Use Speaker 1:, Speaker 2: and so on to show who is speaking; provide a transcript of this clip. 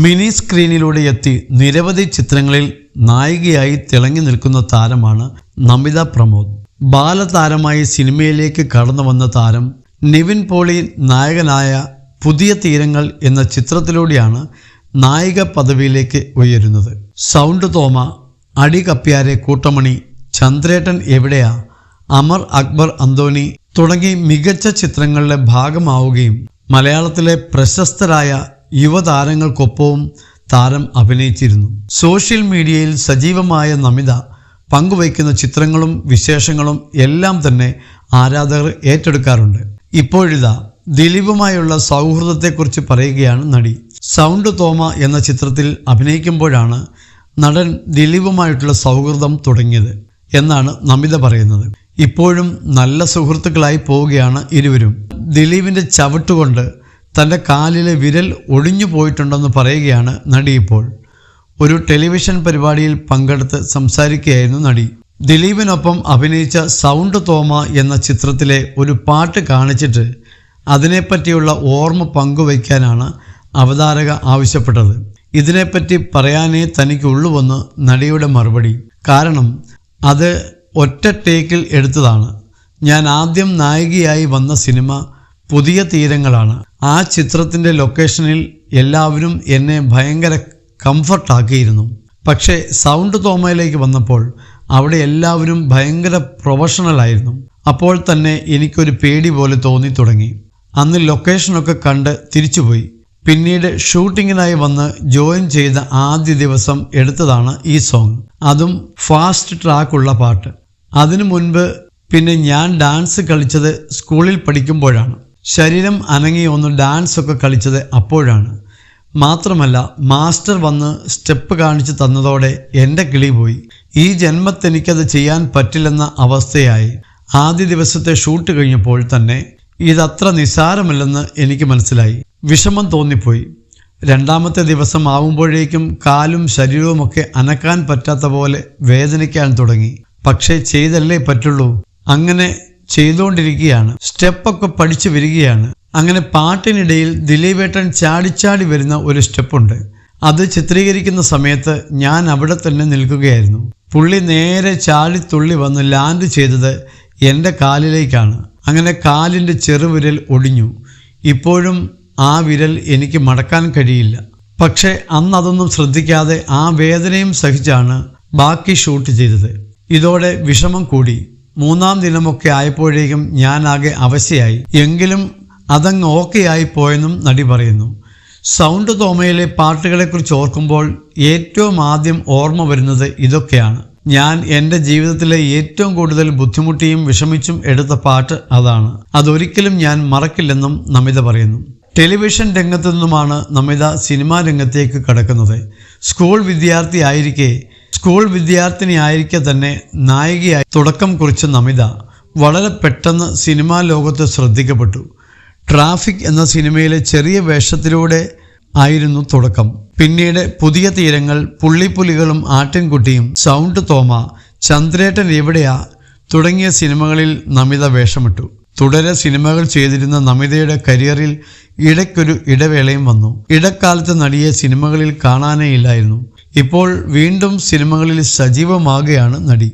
Speaker 1: Mini സ്ക്രീനിലൂടെ എത്തി നിരവധി ചിത്രങ്ങളിൽ നായികയായി തിളങ്ങി നിൽക്കുന്ന താരമാണ് നമിത പ്രമോദ്. ബാലതാരമായി സിനിമയിലേക്ക് കടന്നു വന്ന താരം നിവിൻ പോളി നായകനായ പുതിയ തീരങ്ങൾ എന്ന ചിത്രത്തിലൂടെയാണ് നായിക പദവിയിലേക്ക് ഉയരുന്നത്. സൗണ്ട് തോമ, അടി കപ്പ്യാരെ കൂട്ടമണി, ചന്ദ്രേട്ടൻ എവിടെയാ, അമർ അക്ബർ അന്തോണി തുടങ്ങി മികച്ച ചിത്രങ്ങളുടെ ഭാഗമാവുകയും മലയാളത്തിലെ പ്രശസ്തരായ യുവതാരങ്ങൾക്കൊപ്പവും താരം അഭിനയിച്ചിരുന്നു. സോഷ്യൽ മീഡിയയിൽ സജീവമായ നമിത പങ്കുവയ്ക്കുന്ന ചിത്രങ്ങളും വിശേഷങ്ങളും എല്ലാം തന്നെ ആരാധകർ ഏറ്റെടുക്കാറുണ്ട്. ഇപ്പോഴിതാ ദിലീപുമായുള്ള സൗഹൃദത്തെക്കുറിച്ച് പറയുകയാണ് നടി. സൗണ്ട് തോമ എന്ന ചിത്രത്തിൽ അഭിനയിക്കുമ്പോഴാണ് നടൻ ദിലീപുമായിട്ടുള്ള സൗഹൃദം തുടങ്ങിയത് എന്നാണ് നമിത പറയുന്നത്. ഇപ്പോഴും നല്ല സുഹൃത്തുക്കളായി പോവുകയാണ് ഇരുവരും. ദിലീപിൻ്റെ ചവിട്ടുകൊണ്ട് തൻ്റെ കാലിലെ വിരൽ ഒടിഞ്ഞു പോയിട്ടുണ്ടെന്ന് പറയുകയാണ് നടി. ഇപ്പോൾ ഒരു ടെലിവിഷൻ പരിപാടിയിൽ പങ്കെടുത്ത് സംസാരിക്കുകയായിരുന്നു നടി. ദിലീപിനൊപ്പം അഭിനയിച്ച സൗണ്ട് തോമ എന്ന ചിത്രത്തിലെ ഒരു പാട്ട് കാണിച്ചിട്ട് അതിനെപ്പറ്റിയുള്ള ഓർമ്മ പങ്കുവയ്ക്കാനാണ് അവതാരക ആവശ്യപ്പെട്ടത്. ഇതിനെപ്പറ്റി പറയാനേ തനിക്കുള്ളുവെന്ന് നടിയുടെ മറുപടി. കാരണം അത് ഒറ്റ ടേക്കിൽ എടുത്തതാണ്. ഞാൻ ആദ്യം നായികയായി വന്ന സിനിമ പുതിയ തീരങ്ങളാണ്. ആ ചിത്രത്തിൻ്റെ ലൊക്കേഷനിൽ എല്ലാവരും എന്നെ ഭയങ്കര കംഫർട്ടാക്കിയിരുന്നു. പക്ഷേ സൗണ്ട് തോമയിലേക്ക് വന്നപ്പോൾ അവിടെ എല്ലാവരും ഭയങ്കര പ്രൊഫഷണലായിരുന്നു. അപ്പോൾ തന്നെ എനിക്കൊരു പേടി പോലെ തോന്നി തുടങ്ങി. അന്ന് ലൊക്കേഷനൊക്കെ കണ്ട് തിരിച്ചുപോയി. പിന്നീട് ഷൂട്ടിങ്ങിനായി വന്ന് ജോയിൻ ചെയ്ത ആദ്യ ദിവസം എടുത്തതാണ് ഈ സോങ്. അതും ഫാസ്റ്റ് ട്രാക്കുള്ള പാട്ട്. അതിനു മുൻപ് പിന്നെ ഞാൻ ഡാൻസ് കളിച്ചത് സ്കൂളിൽ പഠിക്കുമ്പോഴാണ്. ശരീരം അനങ്ങി ഒന്ന് ഡാൻസ് ഒക്കെ കളിച്ചത് അപ്പോഴാണ്. മാത്രമല്ല മാസ്റ്റർ വന്ന് സ്റ്റെപ്പ് കാണിച്ചു തന്നതോടെ എൻ്റെ കിളി പോയി. ഈ ജന്മത്തെനിക്കത് ചെയ്യാൻ പറ്റില്ലെന്ന അവസ്ഥയായി. ആദ്യ ദിവസത്തെ ഷൂട്ട് കഴിഞ്ഞപ്പോൾ തന്നെ ഇതത്ര നിസ്സാരമല്ലെന്ന് എനിക്ക് മനസ്സിലായി. വിഷമം തോന്നിപ്പോയി. രണ്ടാമത്തെ ദിവസം ആവുമ്പോഴേക്കും കാലും ശരീരവുമൊക്കെ അനക്കാൻ പറ്റാത്ത പോലെ വേദനിക്കാൻ തുടങ്ങി. പക്ഷേ ചെയ്തല്ലേ പറ്റുള്ളൂ. അങ്ങനെ ചെയ്തുകൊണ്ടിരിക്കുകയാണ്. സ്റ്റെപ്പൊക്കെ പഠിച്ചു വരികയാണ്. അങ്ങനെ പാട്ടിനിടയിൽ ദിലീപേട്ടൻ ചാടിച്ചാടി വരുന്ന ഒരു സ്റ്റെപ്പുണ്ട്. അത് ചിത്രീകരിക്കുന്ന സമയത്ത് ഞാൻ അവിടെ തന്നെ നിൽക്കുകയായിരുന്നു. പുള്ളി നേരെ ചാടിത്തുള്ളി വന്ന് ലാൻഡ് ചെയ്തത് എൻ്റെ കാലിലേക്കാണ്. അങ്ങനെ കാലിൻ്റെ ചെറുവിരൽ ഒടിഞ്ഞു. ഇപ്പോഴും ആ വിരൽ എനിക്ക് മടക്കാൻ കഴിയില്ല. പക്ഷേ അന്നതൊന്നും ശ്രദ്ധിക്കാതെ ആ വേദനയും സഹിച്ചാണ് ബാക്കി ഷൂട്ട് ചെയ്തത്. ഇതോടെ വിഷമം കൂടി. മൂന്നാം ദിനമൊക്കെ ആയപ്പോഴേക്കും ഞാനാകെ അവശയായി. എങ്കിലും അതങ്ങ് ഓക്കെ ആയിപ്പോയെന്നും നടി പറയുന്നു. സൗണ്ട് തോമയിലെ പാട്ടുകളെക്കുറിച്ച് ഓർക്കുമ്പോൾ ഏറ്റവും ആദ്യം ഓർമ്മ വരുന്നത് ഇതൊക്കെയാണ്. ഞാൻ എൻ്റെ ജീവിതത്തിലെ ഏറ്റവും കൂടുതൽ ബുദ്ധിമുട്ടിയും വിഷമിച്ചും എടുത്ത പാട്ട് അതാണ്. അതൊരിക്കലും ഞാൻ മറക്കില്ലെന്നും നമിത പറയുന്നു. ടെലിവിഷൻ രംഗത്തു നിന്നുമാണ് നമിത സിനിമാ രംഗത്തേക്ക് കടക്കുന്നത്. സ്കൂൾ വിദ്യാർത്ഥിനിയായിരിക്കെ തന്നെ നായികയായി തുടക്കം കുറിച്ച നമിത വളരെ പെട്ടെന്ന് സിനിമാ ലോകത്ത് ശ്രദ്ധിക്കപ്പെട്ടു. ട്രാഫിക് എന്ന സിനിമയിലെ ചെറിയ വേഷത്തിലൂടെ ആയിരുന്നു തുടക്കം. പിന്നീട് പുതിയ തീരങ്ങൾ, പുള്ളിപ്പുലികളും ആട്ടിൻകുട്ടിയും, സൗണ്ട് തോമ, ചന്ദ്രേട്ടൻ എവിടെയാ തുടങ്ങിയ സിനിമകളിൽ നമിത വേഷമിട്ടു. തുടരെ സിനിമകൾ ചെയ്തിരുന്ന നമിതയുടെ കരിയറിൽ ഇടയ്ക്കൊരു ഇടവേളയും വന്നു. ഇടക്കാലത്ത് നടിയെ സിനിമകളിൽ കാണാനേ ഇല്ലായിരുന്നു. ഇപ്പോൾ വീണ്ടും സിനിമകളിൽ സജീവമാകുകയാണ് നടി.